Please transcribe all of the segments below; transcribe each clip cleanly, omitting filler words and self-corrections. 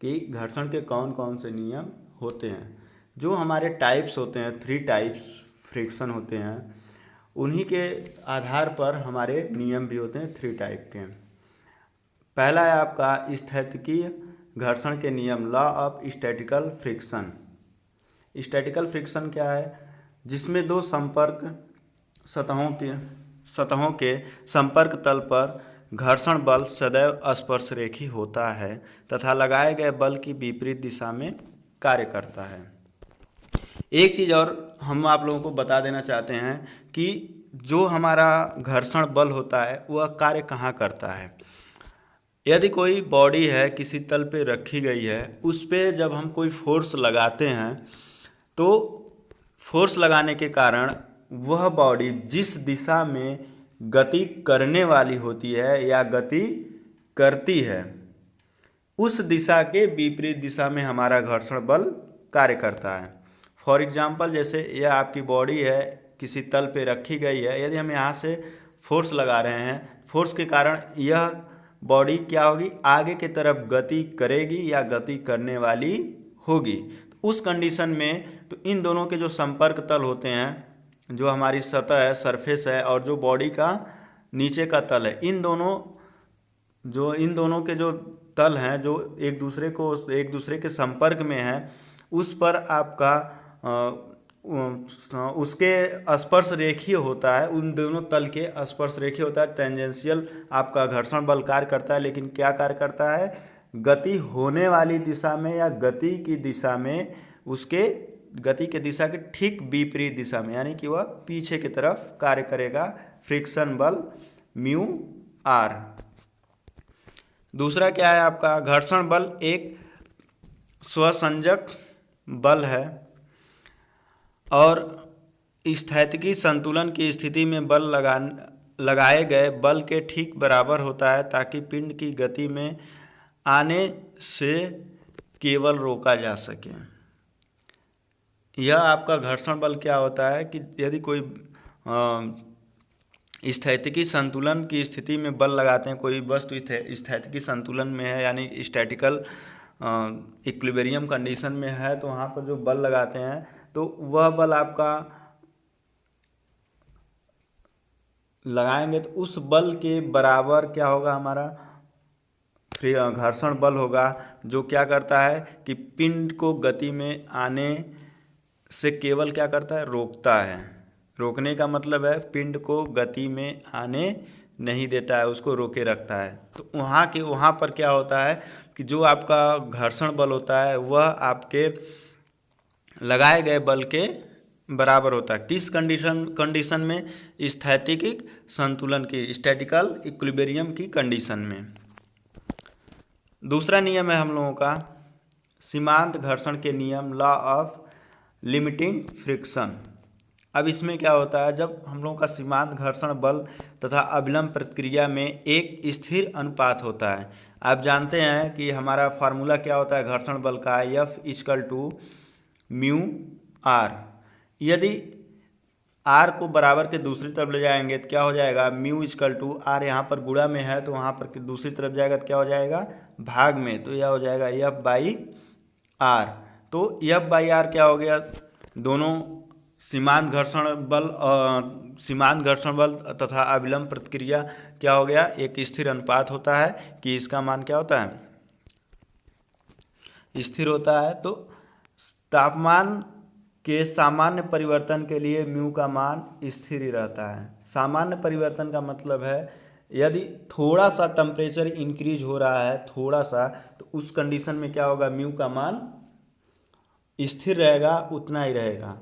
कि घर्षण के कौन कौन से नियम होते हैं। जो हमारे टाइप्स होते हैं, 3 टाइप्स फ्रिक्शन होते हैं, उन्हीं के आधार पर हमारे नियम भी होते हैं 3 टाइप के। पहला है आपका स्थैतिकीय घर्षण के नियम, law of statistical friction. Statistical friction क्या है? जिसमें दो सतहों के संपर्क तल पर घर्षण बल सदैव स्पर्शरेखी होता है तथा लगाए गए बल की विपरीत दिशा में कार्य करता है। एक चीज़ और हम आप लोगों को बता देना चाहते हैं कि जो हमारा घर्षण बल होता है वह कार्य कहाँ करता है। यदि कोई बॉडी है किसी तल पे रखी गई है, उस पे जब हम कोई फोर्स लगाते हैं तो फोर्स लगाने के कारण वह बॉडी जिस दिशा में गति करने वाली होती है या गति करती है, उस दिशा के विपरीत दिशा में हमारा घर्षण बल कार्य करता है। फॉर एग्जांपल, जैसे यह आपकी बॉडी है किसी तल पे रखी गई है, यदि हम यहाँ से फोर्स लगा रहे हैं, फोर्स के कारण यह बॉडी क्या होगी, आगे की तरफ गति करेगी या गति करने वाली होगी। तो उस कंडीशन में तो इन दोनों के जो संपर्क तल होते हैं, जो हमारी सतह है, सरफेस है, और जो बॉडी का नीचे का तल है, इन दोनों के जो तल हैं जो एक दूसरे के संपर्क में हैं, उस पर आपका उसके स्पर्श रेखीय होता है, उन दोनों तल के स्पर्श रेखीय होता है। टेंजेंशियल आपका घर्षण बल कार्य करता है, लेकिन क्या कार्य करता है, गति होने वाली दिशा में या गति की दिशा में, उसके गति के दिशा के ठीक विपरीत दिशा में, यानी कि वह पीछे की तरफ कार्य करेगा। फ्रिक्शन बल म्यू आर। दूसरा क्या है आपका, घर्षण बल एक स्वसंजक बल है और स्थैतिकी संतुलन की स्थिति में बल लगाए गए बल के ठीक बराबर होता है ताकि पिंड की गति में आने से केवल रोका जा सके। यह आपका घर्षण बल क्या होता है कि यदि कोई स्थैतिकी संतुलन की स्थिति में बल लगाते हैं, कोई वस्तु स्थैतिकी संतुलन में है यानी स्टैटिकल इक्विलिब्रियम कंडीशन में है, तो वहाँ पर जो बल लगाते हैं तो वह बल आपका लगाएंगे तो उस बल के बराबर क्या होगा, हमारा घर्षण बल होगा, जो क्या करता है कि पिंड को गति में आने से केवल क्या करता है, रोकता है। रोकने का मतलब है पिंड को गति में आने नहीं देता है, उसको रोके रखता है। तो वहाँ पर क्या होता है कि जो आपका घर्षण बल होता है वह आपके लगाए गए बल के बराबर होता है। किस कंडीशन में, स्थैतिकी संतुलन की, स्टैटिकल इक्विलिब्रियम की कंडीशन में। दूसरा नियम है हम लोगों का सीमांत घर्षण के नियम, लॉ ऑफ लिमिटिंग फ्रिक्शन। अब इसमें क्या होता है, जब हम लोगों का सीमांत घर्षण बल तथा अभिलंब प्रतिक्रिया में एक स्थिर अनुपात होता है। आप जानते हैं कि हमारा फार्मूला क्या होता है घर्षण बल का, F म्यू आर। यदि आर को बराबर के दूसरी तरफ ले जाएंगे तो क्या हो जाएगा, म्यू आर, यहाँ पर गुणा में है तो वहाँ पर दूसरी तरफ जाएगा तो क्या हो जाएगा, भाग में, तो यह हो जाएगा F बाई आर। तो F बाई आर क्या हो गया, दोनों सीमांत घर्षण बल तथा अभिलंब प्रतिक्रिया क्या हो गया, एक स्थिर अनुपात होता है कि इसका मान क्या होता है, स्थिर होता है। तो तापमान के सामान्य परिवर्तन के लिए म्यू का मान स्थिर ही रहता है। सामान्य परिवर्तन का मतलब है यदि थोड़ा सा टेम्परेचर इंक्रीज हो रहा है, थोड़ा सा, तो उस कंडीशन में क्या होगा, म्यू का मान स्थिर रहेगा, उतना ही रहेगा।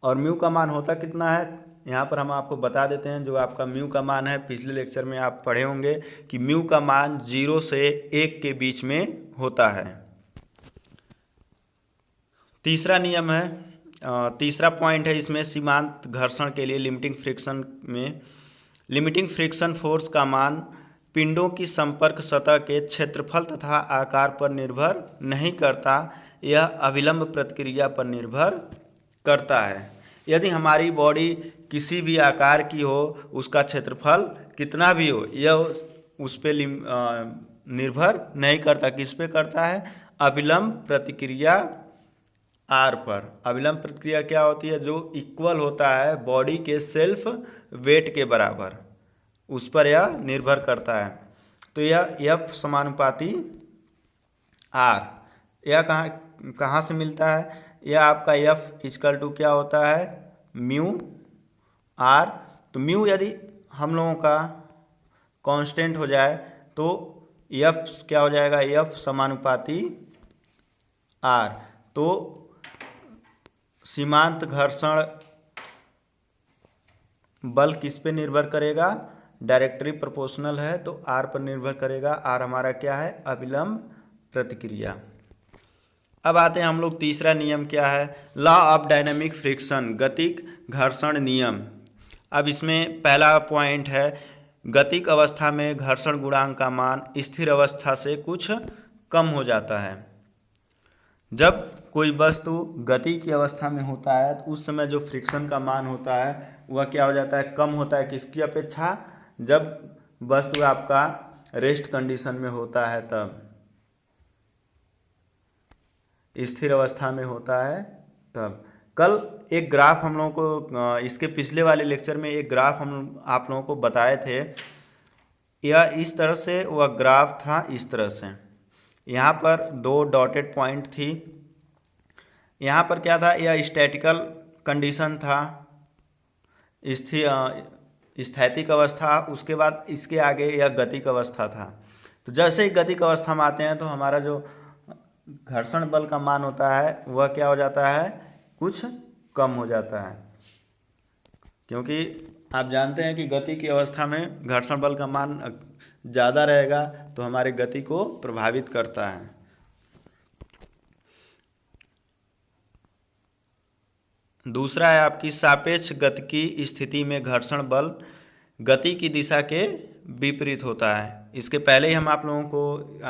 और म्यू का मान होता कितना है, यहाँ पर हम आपको बता देते हैं। जो आपका म्यू का मान है, पिछले लेक्चर में आप पढ़े होंगे कि म्यू का मान 0 से 1 के बीच में होता है। तीसरा नियम है, तीसरा पॉइंट है इसमें सीमांत घर्षण के लिए लिमिटिंग फ्रिक्शन में, लिमिटिंग फ्रिक्शन फोर्स का मान पिंडों की संपर्क सतह के क्षेत्रफल तथा आकार पर निर्भर नहीं करता, यह अभिलंब प्रतिक्रिया पर निर्भर करता है। यदि हमारी बॉडी किसी भी आकार की हो, उसका क्षेत्रफल कितना भी हो, यह उस पर निर्भर नहीं करता। किस पे करता है, अविलंब प्रतिक्रिया आर पर। अविलंब प्रतिक्रिया क्या होती है? जो इक्वल होता है बॉडी के सेल्फ वेट के बराबर, उस पर यह निर्भर करता है। तो यह F समानुपाती R, यह कहाँ से मिलता है? यह आपका F इक्वल टू क्या होता है? Mu R। तो म्यू यदि हम लोगों का कांस्टेंट हो जाए तो F क्या हो जाएगा? F समानुपाती R। तो सीमांत घर्षण बल किस पे निर्भर करेगा? डायरेक्टली प्रोपोर्शनल है तो R पर निर्भर करेगा। R हमारा क्या है? अविलंब प्रतिक्रिया। अब आते हैं हम लोग तीसरा नियम क्या है? लॉ ऑफ डायनामिक फ्रिक्शन, गतिक घर्षण नियम। अब इसमें पहला पॉइंट है, गतिक अवस्था में घर्षण गुणांक का मान स्थिर अवस्था से कुछ कम हो जाता है। जब कोई वस्तु गति की अवस्था में होता है तो उस समय जो फ्रिक्शन का मान होता है वह क्या हो जाता है? कम होता है। किसकी अपेक्षा? जब वस्तु आपका रेस्ट कंडीशन में होता है, तब स्थिर अवस्था में होता है तब। कल एक ग्राफ हम लोगों को, इसके पिछले वाले लेक्चर में एक ग्राफ हम आप लोगों को बताए थे। यह इस तरह से वह ग्राफ था, इस तरह से। यहाँ पर 2 डॉटेड पॉइंट थी। यहाँ पर क्या था? यह स्टैटिकल कंडीशन था, स्थैतिक अवस्था। उसके बाद इसके आगे यह गतिक अवस्था था। तो जैसे ही गतिक अवस्था में आते हैं तो हमारा जो घर्षण बल का मान होता है वह क्या हो जाता है? कुछ कम हो जाता है, क्योंकि आप जानते हैं कि गति की अवस्था में घर्षण बल का मान ज़्यादा रहेगा तो हमारे गति को प्रभावित करता है। दूसरा है आपकी सापेक्ष गति की स्थिति में घर्षण बल गति की दिशा के विपरीत होता है। इसके पहले ही हम आप लोगों को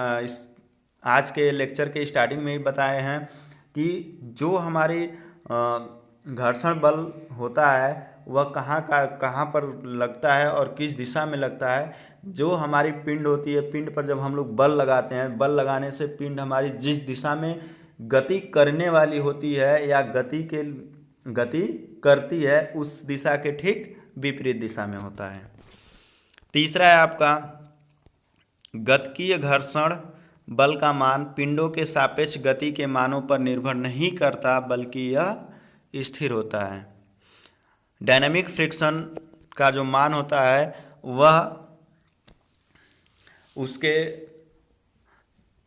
आज के लेक्चर के स्टार्टिंग में ही बताए हैं कि जो हमारी घर्षण बल होता है वह कहाँ पर लगता है और किस दिशा में लगता है। जो हमारी पिंड होती है, पिंड पर जब हम लोग बल लगाते हैं, बल लगाने से पिंड हमारी जिस दिशा में गति करने वाली होती है या गति करती है उस दिशा के ठीक विपरीत दिशा में होता है। तीसरा है आपका गतिकीय घर्षण बल का मान पिंडों के सापेक्ष गति के मानों पर निर्भर नहीं करता, बल्कि यह स्थिर होता है। डायनामिक फ्रिक्शन का जो मान होता है वह उसके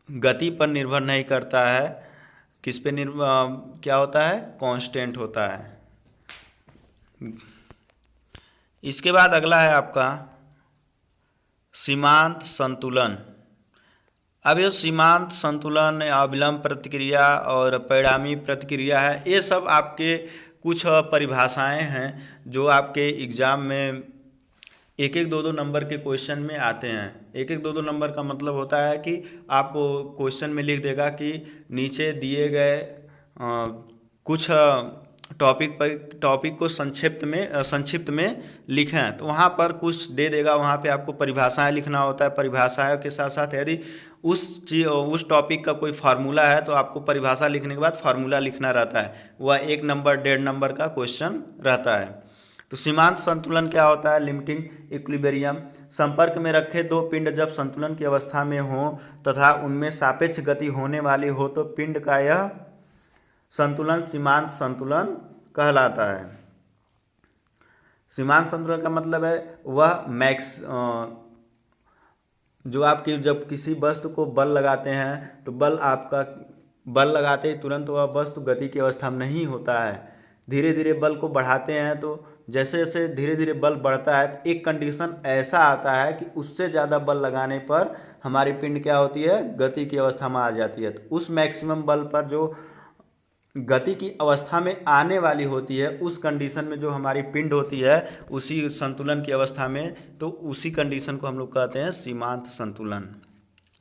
गति पर निर्भर नहीं करता है। किस पे क्या होता है? कांस्टेंट होता है। इसके बाद अगला है आपका सीमांत संतुलन। अब ये सीमांत संतुलन, अविलंब प्रतिक्रिया और परिणामी प्रतिक्रिया है, ये सब आपके कुछ परिभाषाएं हैं जो आपके एग्ज़ाम में 1-1, 2-2 नंबर के क्वेश्चन में आते हैं। 1-1, 2-2 नंबर का मतलब होता है कि आपको क्वेश्चन में लिख देगा कि नीचे दिए गए कुछ टॉपिक को संक्षिप्त में लिखें। तो वहाँ पर कुछ दे देगा, वहाँ पे आपको परिभाषाएं लिखना होता है। परिभाषाओं के साथ साथ यदि उस टॉपिक का कोई फार्मूला है तो आपको परिभाषा लिखने के बाद फार्मूला लिखना रहता है। वह 1 नंबर 1.5 नंबर का क्वेश्चन रहता है। तो सीमांत संतुलन क्या होता है? Limiting equilibrium. संपर्क में रखे दो पिंड जब संतुलन की अवस्था में हो तथा उनमें सापेक्ष गति होने वाली हो तो पिंड का यह संतुलन सीमांत संतुलन कहलाता है। सीमांत संतुलन का मतलब है वह जो आपकी जब किसी वस्तु को बल लगाते हैं तो बल लगाते ही तुरंत वह वस्तु गति की अवस्था में नहीं होता है। धीरे धीरे बल को बढ़ाते हैं, तो जैसे जैसे धीरे धीरे बल बढ़ता है तो एक कंडीशन ऐसा आता है कि उससे ज़्यादा बल लगाने पर हमारी पिंड क्या होती है? गति की अवस्था में आ जाती है। तो उस मैक्सिमम बल पर जो गति की अवस्था में आने वाली होती है उस कंडीशन में जो हमारी पिंड होती है उसी संतुलन की अवस्था में, तो उसी कंडीशन को हम लोग कहते हैं सीमांत संतुलन।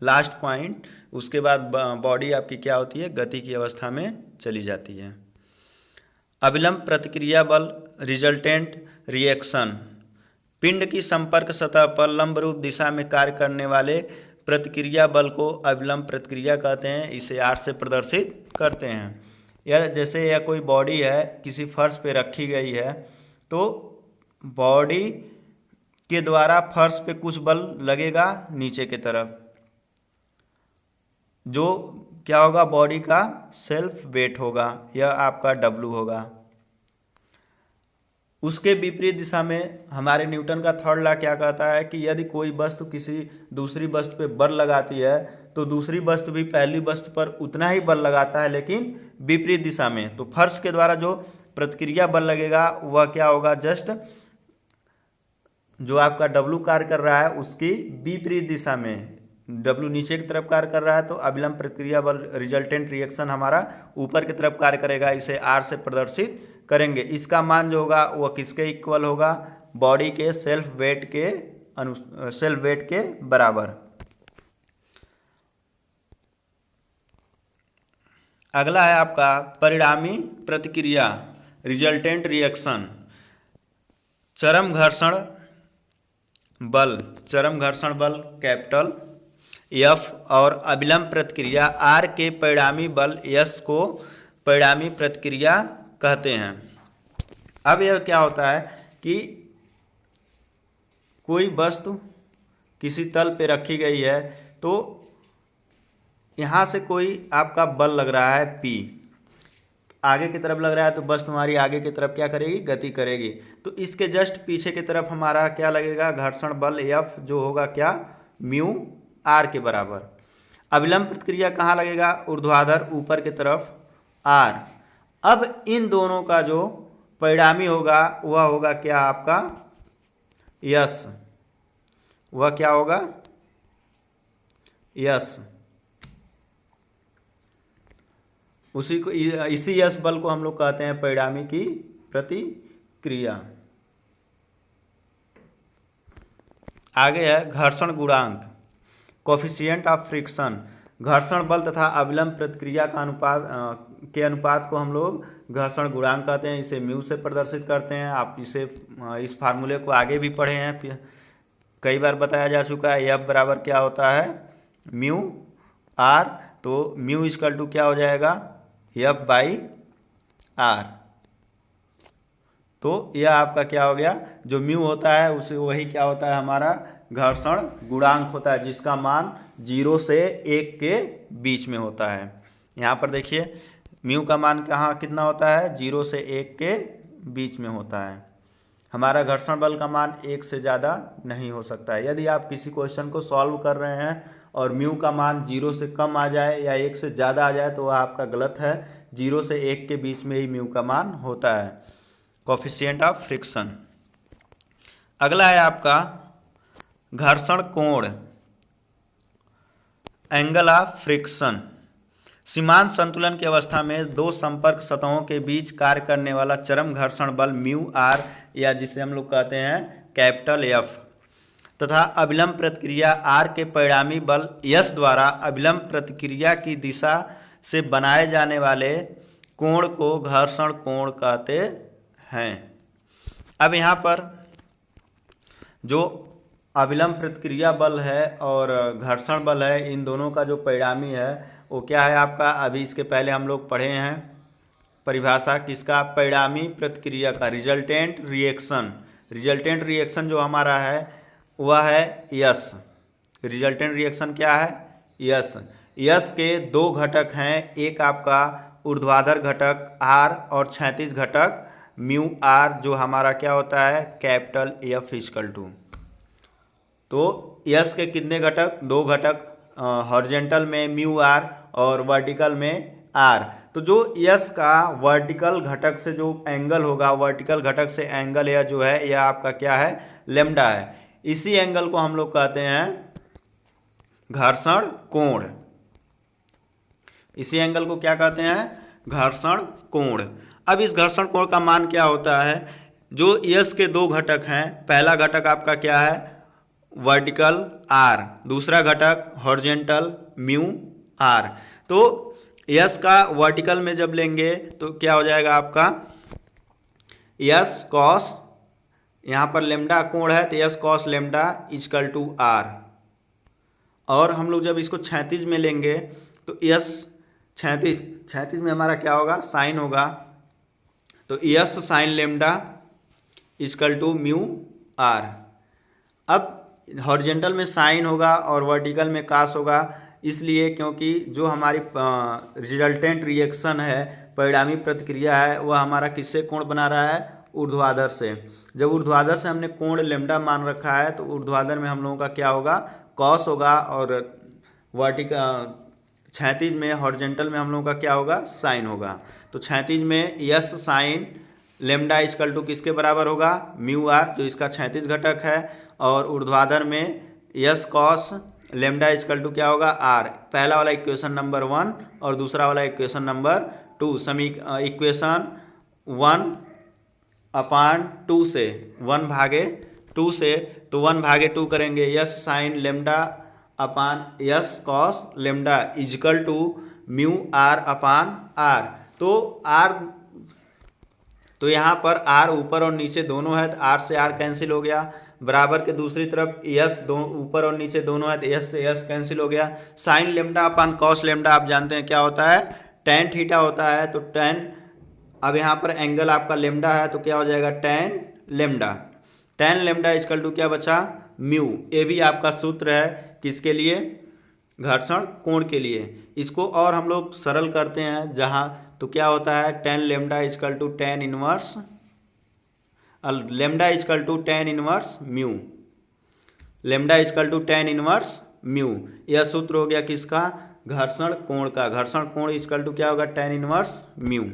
लास्ट पॉइंट, उसके बाद बॉडी आपकी क्या होती है? गति की अवस्था में चली जाती है। अविलंब प्रतिक्रिया बल, रिजल्टेंट रिएक्शन। पिंड की संपर्क सतह पर लंबरूप दिशा में कार्य करने वाले प्रतिक्रिया बल को अविलंब प्रतिक्रिया कहते हैं, इसे आर से प्रदर्शित करते हैं। या जैसे यह कोई बॉडी है किसी फर्श पे रखी गई है, तो बॉडी के द्वारा फर्श पे कुछ बल लगेगा नीचे की तरफ, जो क्या होगा, बॉडी का सेल्फ वेट होगा, यह आपका डब्लू होगा। उसके विपरीत दिशा में हमारे न्यूटन का थर्ड लॉ क्या कहता है कि यदि कोई वस्तु किसी दूसरी वस्तु पे बल लगाती है तो दूसरी वस्तु भी पहली वस्तु पर उतना ही बल लगाता है, लेकिन विपरीत दिशा में। तो फर्श के द्वारा जो प्रतिक्रिया बल लगेगा वह क्या होगा, जस्ट जो आपका डब्लू कार्य कर रहा है उसकी विपरीत दिशा में। डब्लू नीचे की तरफ कार्य कर रहा है तो अविलंब प्रतिक्रिया बल रिजल्टेंट रिएक्शन हमारा ऊपर की तरफ कार्य करेगा, इसे आर से प्रदर्शित करेंगे। इसका मान जो होगा वह किसके इक्वल होगा, बॉडी के सेल्फ वेट के बराबर। अगला है आपका परिणामी प्रतिक्रिया रिजल्टेंट रिएक्शन। चरम घर्षण बल कैपिटल एफ और अविलंब प्रतिक्रिया आर के परिणामी बल एस को परिणामी प्रतिक्रिया कहते हैं। अब यह क्या होता है कि कोई वस्तु किसी तल पे रखी गई है, तो यहाँ से कोई आपका बल लग रहा है P, आगे की तरफ लग रहा है, तो वस्तु हमारी आगे की तरफ क्या करेगी, गति करेगी। तो इसके जस्ट पीछे की तरफ हमारा क्या लगेगा, घर्षण बल F, जो होगा क्या, म्यू आर के बराबर। अविलंब प्रतिक्रिया कहाँ लगेगा, ऊर्ध्वाधर ऊपर की तरफ आर। अब इन दोनों का जो परिणामी होगा वह होगा क्या आपका यस, वह क्या होगा यस। उसी को, इसी यस बल को हम लोग कहते हैं परिणामी की प्रतिक्रिया। आगे है घर्षण गुणांक कोफिशिएंट ऑफ फ्रिक्शन। घर्षण बल तथा अविलंब प्रतिक्रिया का अनुपात को हम लोग घर्षण गुणांक कहते हैं, इसे म्यू से प्रदर्शित करते हैं। आप इस फार्मूले को आगे भी पढ़े हैं, कई बार बताया जा चुका है। एफ बराबर क्या होता है, म्यू आर, तो म्यू इक्वल टू क्या हो जाएगा, एफ बाई आर। तो यह आपका क्या हो गया, जो म्यू होता है उसे वही क्या होता है, हमारा घर्षण गुणांक होता है, जिसका मान 0 से 1 के बीच में होता है। यहाँ पर देखिए म्यू का मान कहाँ कितना होता है, 0 से 1 के बीच में होता है। हमारा घर्षण बल का मान 1 से ज़्यादा नहीं हो सकता है। यदि आप किसी क्वेश्चन को सॉल्व कर रहे हैं और म्यू का मान 0 से कम आ जाए या 1 से ज़्यादा आ जाए तो वह आपका गलत है। 0 से 1 के बीच में ही म्यू का मान होता है, कोफिशिएंट ऑफ फ्रिक्शन। अगला है आपका घर्षण कोण, एंगल ऑफ फ्रिक्शन। सीमांत संतुलन की अवस्था में दो संपर्क सतहों के बीच कार्य करने वाला चरम घर्षण बल म्यू आर, या जिसे हम लोग कहते हैं कैपिटल एफ, तथा अविलंब प्रतिक्रिया आर के परिणामी बल यस द्वारा अविलंब प्रतिक्रिया की दिशा से बनाए जाने वाले कोण को घर्षण कोण कहते हैं। अब यहाँ पर जो अविलंब प्रतिक्रिया बल है और घर्षण बल है, इन दोनों का जो परिणामी है वो क्या है आपका, अभी इसके पहले हम लोग पढ़े हैं परिभाषा किसका, परिणामी प्रतिक्रिया का, रिजल्टेंट रिएक्शन। रिजल्टेंट रिएक्शन जो हमारा है वह है यस। रिजल्टेंट रिएक्शन क्या है, यस। यस के दो घटक हैं, एक आपका ऊर्ध्वाधर घटक आर और क्षैतिज घटक म्यू आर, जो हमारा क्या होता है कैपिटल एफ इक्वल टू। तो यस के कितने घटक, दो घटक, हॉरिजॉन्टल में म्यू आर और वर्टिकल में आर। तो जो यस का वर्टिकल घटक से जो एंगल होगा, वर्टिकल घटक से एंगल यह जो है यह आपका क्या है, लेम्डा है। इसी एंगल को हम लोग कहते हैं घर्षण कोण। इसी एंगल को क्या कहते हैं, घर्षण कोण। अब इस घर्षण कोण का मान क्या होता है, जो यस के दो घटक हैं, पहला घटक आपका क्या है वर्टिकल आर, दूसरा घटक हॉरिजॉन्टल म्यू आर। तो यस का वर्टिकल में जब लेंगे तो क्या हो जाएगा आपका यस कॉस, यहाँ पर लेम्डा कोण है तो S cos lambda equal to R, और हम लोग जब इसको क्षैतिज में लेंगे तो यस क्षैतिज में हमारा क्या होगा, साइन होगा। तो S sine lambda equal to mu R. अब हॉरिजेंटल में साइन होगा और वर्टिकल में कास होगा, इसलिए क्योंकि जो हमारी रिजल्टेंट रिएक्शन है, परिणामी प्रतिक्रिया है, वह हमारा किससे कोण बना रहा है, ऊर्ध्वाधर से। जब ऊर्ध्वाधर से हमने कोण लेमडा मान रखा है तो ऊर्ध्वाधर में हम लोगों का क्या होगा, कॉस होगा, और वर्टिकल क्षैतिज में हॉरिजेंटल में हम लोगों का क्या होगा, साइन होगा। तो क्षैतिज में S sine lambda equal to किसके बराबर होगा, म्यू आर, जो इसका क्षैतिज घटक है, और ऊर्ध्वाधर में S cos lambda equal to क्या होगा, आर। पहला वाला इक्वेशन नंबर 1 और दूसरा वाला इक्वेशन नंबर 2। इक्वेशन 1/2 से 1/2 से, तो 1/2 करेंगे, S sine lambda upon S cos lambda equal to mu R upon R. तो यहाँ पर आर ऊपर और नीचे दोनों है, तो आर से आर कैंसिल हो गया, बराबर के दूसरी तरफ यस ऊपर और नीचे दोनों है, तो यस से यस कैंसिल हो गया। Sine lambda upon cos lambda आप जानते हैं क्या होता है, टेन थीटा होता है। तो टेन, अब यहाँ पर एंगल आपका लेमडा है तो क्या हो जाएगा, tan lambda. Tan lambda equal to क्या बचा, म्यू। ये भी आपका सूत्र है किसके लिए, घर्षण कोण के लिए। इसको और हम लोग सरल करते हैं जहाँ, तो क्या होता है, tan lambda equal to tan inverse lambda equal to tan inverse mu, lambda equal to tan inverse mu. यह सूत्र हो गया किसका, घर्षण कोण का। घर्षण कोण इक्वल टू क्या होगा, टेन इनवर्स म्यू।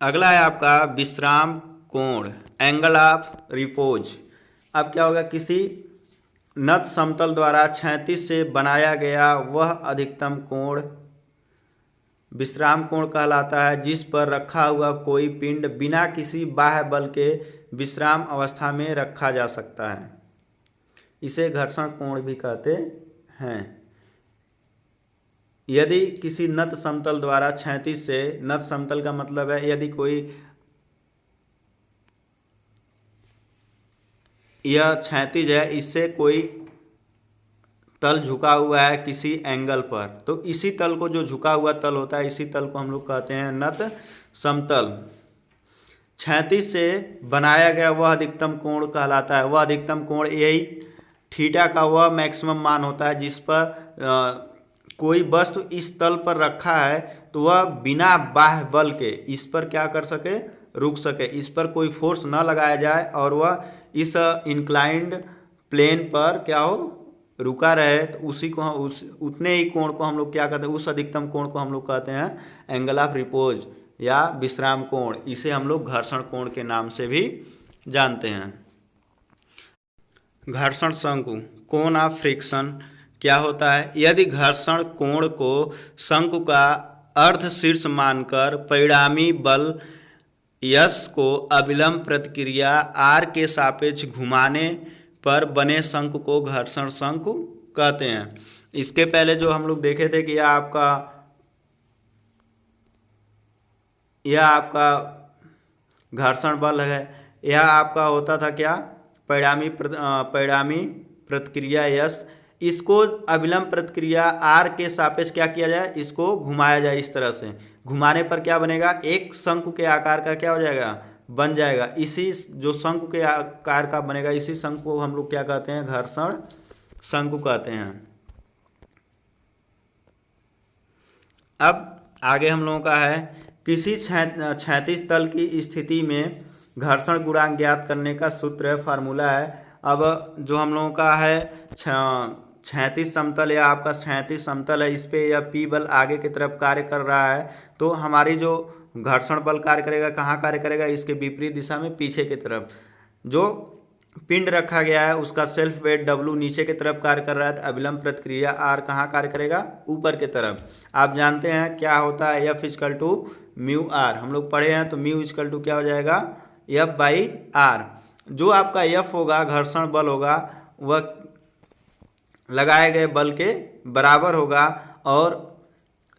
अगला है आपका विश्राम कोण, एंगल ऑफ रिपोज। अब क्या होगा, किसी नत समतल द्वारा क्षैतिज से बनाया गया वह अधिकतम कोण विश्राम कोण कहलाता है, जिस पर रखा हुआ कोई पिंड बिना किसी बाह्य बल के विश्राम अवस्था में रखा जा सकता है। इसे घर्षण कोण भी कहते हैं। यदि किसी नत समतल द्वारा क्षैतिज से, नत समतल का मतलब है यदि कोई, यह क्षैतिज है, इससे कोई तल झुका हुआ है किसी एंगल पर, तो इसी तल को, जो झुका हुआ तल होता है, इसी तल को हम लोग कहते हैं नत समतल। क्षैतिज से बनाया गया वह अधिकतम कोण कहलाता है। वह अधिकतम कोण यही थीटा का वह मैक्सिमम मान होता है जिस पर कोई वस्तु इस तल पर रखा है तो वह बिना बाह्य बल के इस पर क्या कर सके, रुक सके, इस पर कोई फोर्स न लगाया जाए और वह इस इंक्लाइंड प्लेन पर क्या हो, रुका रहे। तो उसी को हम उतने ही कोण को हम लोग क्या कहते हैं, उस अधिकतम कोण को हम लोग कहते हैं एंगल ऑफ रिपोज या विश्राम कोण। इसे हम लोग घर्षण कोण के नाम से भी जानते हैं। घर्षण शंकु, कोण ऑफ फ्रिक्शन क्या होता है, यदि घर्षण कोण को शंकु का अर्ध शीर्ष मानकर परिणामी बल यस को अविलंब प्रतिक्रिया आर के सापेक्ष घुमाने पर बने शंकु को घर्षण शंकु कहते हैं। इसके पहले जो हम लोग देखे थे कि यह आपका घर्षण बल है, यह आपका होता था क्या, परिणामी प्रतिक्रिया यस। इसको अविलंब प्रतिक्रिया आर के सापेक्ष क्या किया जाए, इसको घुमाया जाए। इस तरह से घुमाने पर क्या बनेगा, एक शंकु के आकार का क्या हो जाएगा, बन जाएगा। इसी जो शंकु के आकार का बनेगा, इसी शंकु को हम लोग क्या कहते हैं, घर्षण शंकु कहते हैं। अब आगे हम लोगों का है, किसी क्षैतिज तल की स्थिति में घर्षण गुणांक ज्ञात करने का सूत्र है, फार्मूला है। अब जो हम लोगों का है क्षैतिज समतल या आपका क्षैतिज समतल है, इस पे यह पी बल आगे की तरफ कार्य कर रहा है, तो हमारी जो घर्षण बल कार्य करेगा, कहाँ कार्य करेगा, इसके विपरीत दिशा में पीछे की तरफ। जो पिंड रखा गया है उसका सेल्फ वेट W नीचे की तरफ कार्य कर रहा है, तो अविलंब प्रतिक्रिया R कहाँ कार्य करेगा, ऊपर की तरफ। आप जानते हैं क्या होता है, F equal to mu R, हम लोग पढ़े हैं। तो म्यू इक्वल टू क्या हो जाएगा, F/R। जो आपका F होगा, घर्षण बल होगा, वह लगाए गए बल के बराबर होगा, और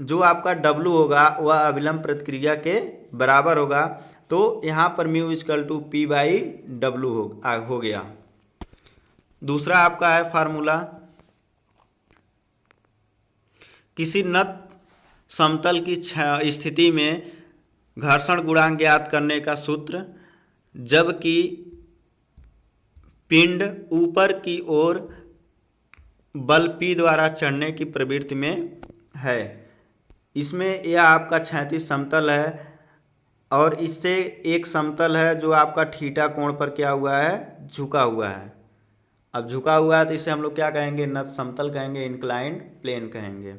जो आपका W होगा वह अविलंब प्रतिक्रिया के बराबर होगा। तो यहाँ पर म्यू इक्वल टू P/W हो गया। दूसरा आपका है फार्मूला, किसी नत समतल की स्थिति में घर्षण गुणांक ज्ञात करने का सूत्र, जबकि पिंड ऊपर की ओर बल P द्वारा चढ़ने की प्रवृत्ति में है। इसमें यह आपका क्षैतिज समतल है और इससे एक समतल है जो आपका थीटा कोण पर क्या हुआ है, झुका हुआ है। अब झुका हुआ है तो इसे हम लोग क्या कहेंगे, नत समतल कहेंगे, इंक्लाइंड प्लेन कहेंगे।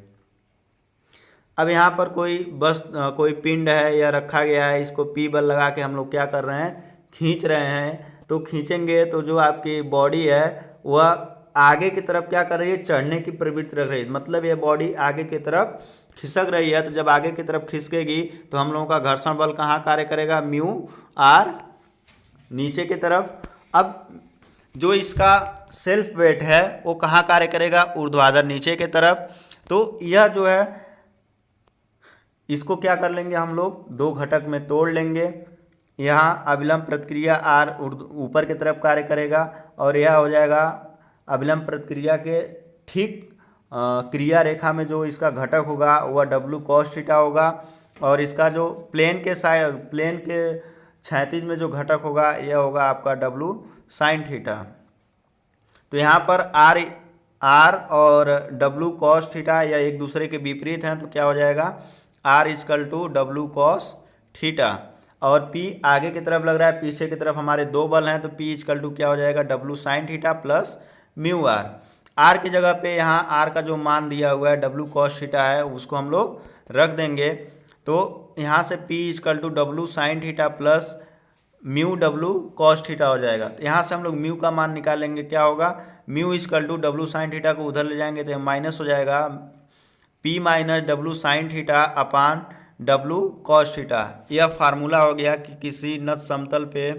अब यहाँ पर कोई पिंड है या रखा गया है, इसको P बल लगा के हम लोग क्या कर रहे हैं, खींच रहे हैं। तो खींचेंगे तो जो आपकी बॉडी है वह आगे की तरफ क्या कर रही है, चढ़ने की प्रवृत्ति रख रही है, मतलब ये बॉडी आगे की तरफ खिसक रही है। तो जब आगे की तरफ खिसकेगी तो हम लोगों का घर्षण बल कहाँ कार्य करेगा, म्यू आर नीचे की तरफ। अब जो इसका सेल्फ वेट है वो कहाँ कार्य करेगा, ऊर्ध्वाधर नीचे की तरफ। तो यह जो है इसको क्या कर लेंगे हम लोग, दो घटक में तोड़ लेंगे। यहाँ अविलंब प्रतिक्रिया आर ऊपर की तरफ कार्य करेगा और यह हो जाएगा अविलंब प्रतिक्रिया के ठीक क्रिया रेखा में जो इसका घटक होगा वह W cos थीटा होगा और इसका जो प्लेन के क्षैतिज में जो घटक होगा यह होगा आपका W sin थीटा। तो यहाँ पर R और W cos थीटा या एक दूसरे के विपरीत हैं, तो क्या हो जाएगा, R = W cos थीटा और P आगे की तरफ लग रहा है, पीछे की तरफ हमारे दो बल हैं, तो P = क्या हो जाएगा, W sin theta plus mu R. R की जगह पे यहाँ R का जो मान दिया हुआ है W cos थीटा है उसको हम लोग रख देंगे। तो यहाँ से P = W sin theta plus mu W cos theta हो जाएगा। तो यहाँ से हम लोग म्यू का मान निकालेंगे, क्या होगा, म्यू = W sin थीटा को उधर ले जाएंगे तो माइनस हो जाएगा, P - W sin theta upon W cos theta. यह फार्मूला हो गया कि किसी नत समतल पे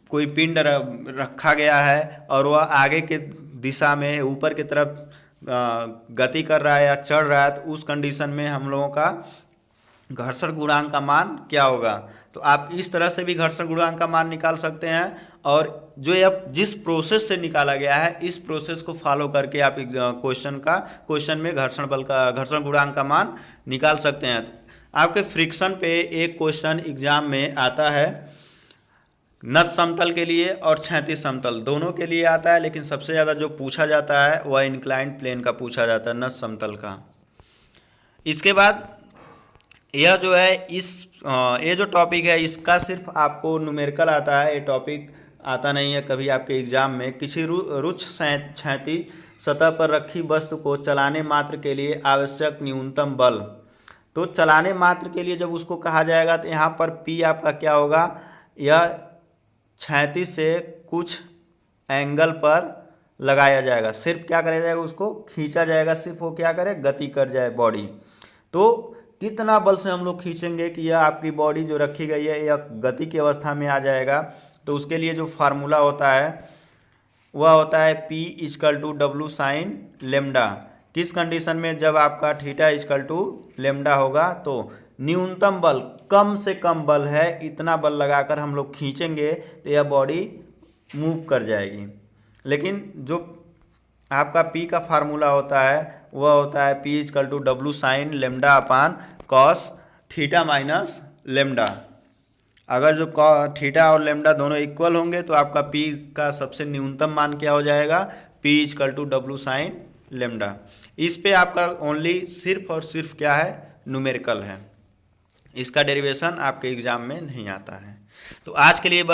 कोई पिंड रखा गया है और वह आगे के दिशा में ऊपर की तरफ गति कर रहा है या चढ़ रहा है, तो उस कंडीशन में हम लोगों का घर्षण गुणांक का मान क्या होगा। तो आप इस तरह से भी घर्षण गुणांक का मान निकाल सकते हैं और जो यह जिस प्रोसेस से निकाला गया है इस प्रोसेस को फॉलो करके आप क्वेश्चन में घर्षण गुणांक का मान निकाल सकते हैं। आपके फ्रिक्शन पे एक क्वेश्चन एग्जाम में आता है, नत समतल के लिए और क्षैतिज समतल दोनों के लिए आता है, लेकिन सबसे ज़्यादा जो पूछा जाता है वह इंक्लाइंड प्लेन का पूछा जाता है, नत समतल का। इसके बाद यह जो है ये जो टॉपिक है इसका सिर्फ आपको न्यूमेरिकल आता है, ये टॉपिक आता नहीं है कभी आपके एग्जाम में। किसी रुक्ष क्षैतिज सतह पर रखी वस्तु को चलाने मात्र के लिए आवश्यक न्यूनतम बल। तो चलाने मात्र के लिए जब उसको कहा जाएगा तो यहाँ पर P आपका क्या होगा, यह क्षैतिज से कुछ एंगल पर लगाया जाएगा, सिर्फ क्या करा जाएगा, उसको खींचा जाएगा, सिर्फ वो क्या करे, गति कर जाए बॉडी। तो कितना बल से हम लोग खींचेंगे कि यह आपकी बॉडी जो रखी गई है यह गति की अवस्था में आ जाएगा। तो उसके लिए जो फार्मूला होता है वह होता है P = W sin लेमडा। किस कंडीशन में, जब आपका थीटा = लेमडा होगा तो न्यूनतम बल, कम से कम बल है, इतना बल लगाकर हम लोग खींचेंगे तो यह बॉडी मूव कर जाएगी। लेकिन जो आपका P का फार्मूला होता है वह होता है P = W sin लेमडा अपान cos थीटा माइनस लेमडा। अगर जो थीटा और लेमडा दोनों इक्वल होंगे तो आपका P का सबसे न्यूनतम मान क्या हो जाएगा, P = W sin लेमडा। इस पे आपका ओनली सिर्फ और सिर्फ क्या है, न्यूमेरिकल है, इसका डेरिवेशन आपके एग्जाम में नहीं आता है। तो आज के लिए बस